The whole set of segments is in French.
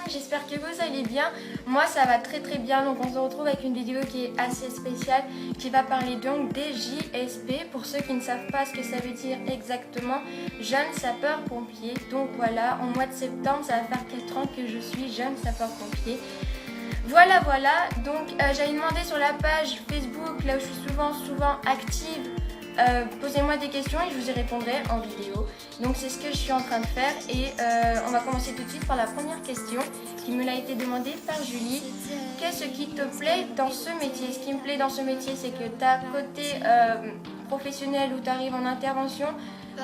j'espère que vous allez bien. Moi ça va très bien, donc on se retrouve avec une vidéo qui est assez spéciale, qui va parler donc des JSP. Pour ceux qui ne savent pas ce que ça veut dire exactement, jeune sapeur-pompier. Donc voilà, en mois de septembre ça va faire 4 ans que je suis jeune sapeur-pompier. Voilà, donc j'avais demandé sur la page Facebook, là où je suis souvent active, posez-moi des questions et je vous y répondrai en vidéo. Donc c'est ce que je suis en train de faire et on va commencer tout de suite par la première question qui me l'a été demandée par Julie. Qu'est-ce qui te plaît dans ce métier? Ce qui me plaît dans ce métier, c'est que tu as côté professionnel où tu arrives en intervention,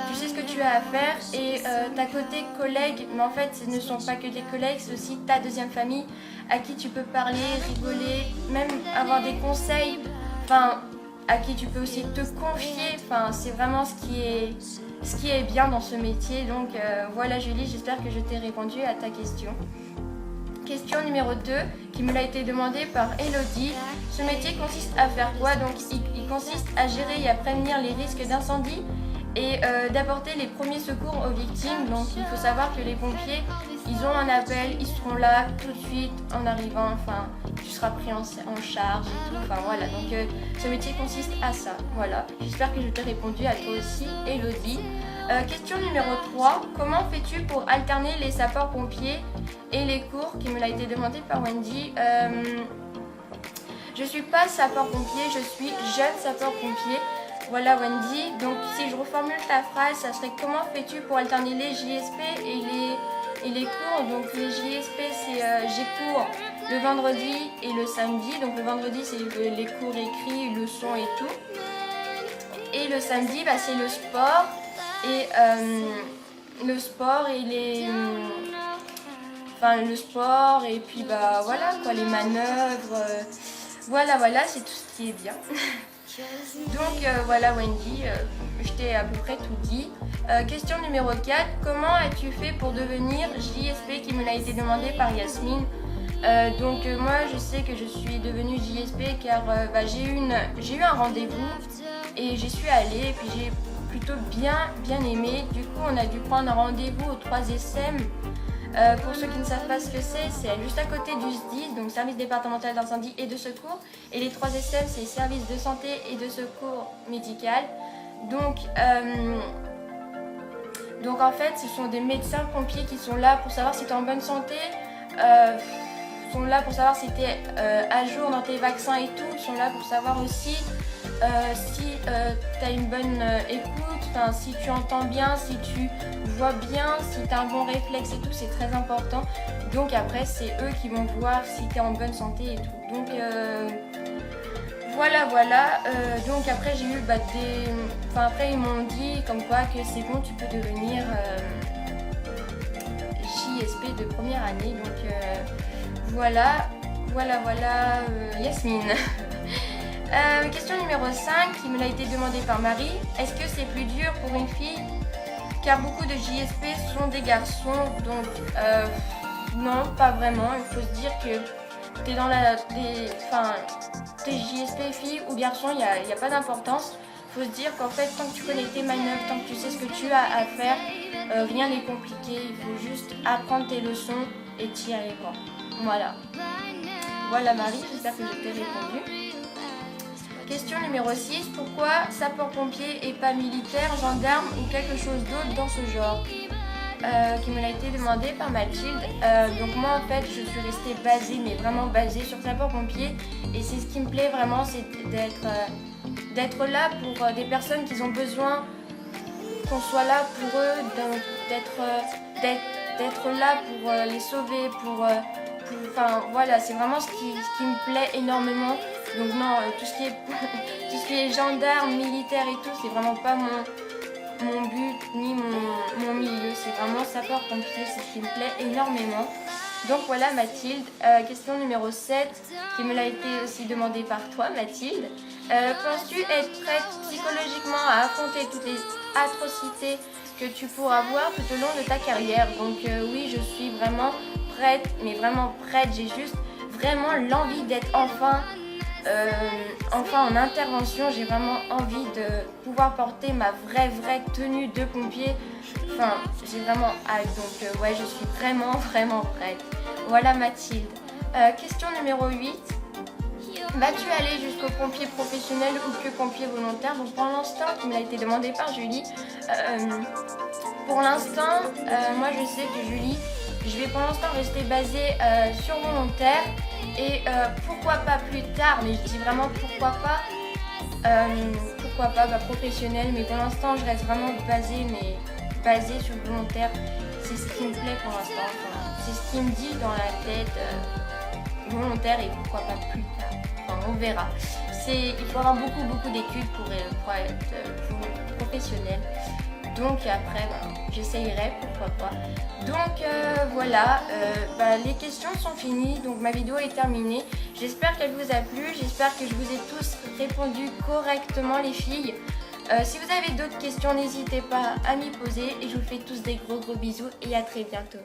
tu sais ce que tu as à faire et ta côté collègue, mais en fait ce ne sont pas que des collègues, c'est aussi ta deuxième famille à qui tu peux parler, rigoler, même avoir des conseils, enfin à qui tu peux aussi te confier, enfin c'est vraiment ce qui est bien dans ce métier. Donc voilà Julie, j'espère que je t'ai répondu à ta question. Question numéro 2 qui me l'a été demandée par Elodie. Ce métier consiste à faire quoi? Donc il consiste à gérer et à prévenir les risques d'incendie et d'apporter les premiers secours aux victimes. Donc il faut savoir que les pompiers, ils ont un appel, ils seront là tout de suite en arrivant, enfin tu seras pris en charge et tout, enfin voilà. Donc ce métier consiste à ça, voilà. J'espère que je t'ai répondu à toi aussi Elodie. Question numéro 3, comment fais-tu pour alterner les sapeurs-pompiers et les cours, qui me l'a été demandé par Wendy. Je suis pas sapeur-pompier, je suis jeune sapeur-pompier. Voilà Wendy, donc si je reformule ta phrase, ça serait comment fais-tu pour alterner les JSP et les cours? Donc les JSP c'est j'ai cours le vendredi et le samedi. Donc le vendredi c'est les cours écrits, leçons et tout. Et le samedi bah, c'est le sport et le sport et puis bah voilà quoi, les manœuvres. Voilà, c'est tout ce qui est bien. Donc voilà Wendy, je t'ai à peu près tout dit. Question numéro 4, comment as-tu fait pour devenir JSP, qui me l'a été demandé par Yasmine. Moi je sais que je suis devenue JSP car j'ai eu un rendez-vous et j'y suis allée et puis j'ai plutôt bien aimé. Du coup on a dû prendre un rendez-vous au 3SM. Pour ceux qui ne savent pas ce que c'est juste à côté du SDIS, donc service départemental d'incendie et de secours. Et les 3 SM, c'est service de santé et de secours médical. Donc en fait, ce sont des médecins pompiers qui sont là pour savoir si tu es en bonne santé, sont là pour savoir si tu es à jour dans tes vaccins et tout, sont là pour savoir aussi si tu as une bonne écoute, si tu entends bien, si tu vois bien, si tu as un bon réflexe et tout, c'est très important. Donc après c'est eux qui vont voir si tu es en bonne santé et tout. Donc voilà. Donc après j'ai eu après ils m'ont dit comme quoi que c'est bon, tu peux devenir JSP de première année. Donc voilà Yasmine. Question numéro 5 qui me l'a été demandée par Marie. Est-ce que c'est plus dur pour une fille? Car beaucoup de JSP sont des garçons, donc non, pas vraiment. Il faut se dire que t'es dans t'es JSP fille ou garçon, il n'y a pas d'importance. Il faut se dire qu'en fait, tant que tu connais tes manœuvres, tant que tu sais ce que tu as à faire, rien n'est compliqué. Il faut juste apprendre tes leçons et t'y aller quoi. Voilà Marie, j'espère que je t'ai répondu. Question numéro 6, pourquoi sapeur-pompier et pas militaire, gendarme ou quelque chose d'autre dans ce genre? Qui me l'a été demandé par Mathilde. Donc moi en fait je suis restée basée, mais vraiment basée sur sapeur-pompier, et c'est ce qui me plaît vraiment, c'est d'être là pour des personnes qui ont besoin qu'on soit là pour eux, d'être là pour les sauver, voilà, c'est vraiment ce qui me plaît énormément. Donc non, tout ce qui est gendarme, militaire et tout, c'est vraiment pas mon but ni mon milieu. C'est vraiment sapeur-pompier, c'est ce qui me plaît énormément. Donc voilà Mathilde. Question numéro 7 qui me l'a été aussi demandée par toi Mathilde. Penses-tu être prête psychologiquement à affronter toutes les atrocités que tu pourras voir tout au long de ta carrière? Donc oui, je suis vraiment prête, mais vraiment prête. J'ai juste vraiment l'envie d'être enfin Enfin, en intervention, j'ai vraiment envie de pouvoir porter ma vraie tenue de pompier. Enfin, j'ai vraiment hâte, donc ouais, je suis vraiment prête. Voilà Mathilde. Question numéro 8. Vas-tu aller jusqu'au pompier professionnel ou que pompier volontaire? Donc pour l'instant, qui m'a été demandé par Julie, pour l'instant, moi je sais que Julie, je vais pour l'instant rester basée sur volontaire et pourquoi pas plus tard, mais je dis vraiment pourquoi pas professionnel, mais pour l'instant je reste vraiment basée sur volontaire. C'est ce qui me plaît pour l'instant, enfin, c'est ce qui me dit dans la tête, volontaire et pourquoi pas plus tard. Enfin, on verra. Il faut avoir beaucoup d'études pour être professionnel. Donc après, j'essayerai, pourquoi pas. Donc voilà, les questions sont finies, donc ma vidéo est terminée. J'espère qu'elle vous a plu, j'espère que je vous ai tous répondu correctement les filles. Si vous avez d'autres questions, n'hésitez pas à m'y poser et je vous fais tous des gros bisous et à très bientôt.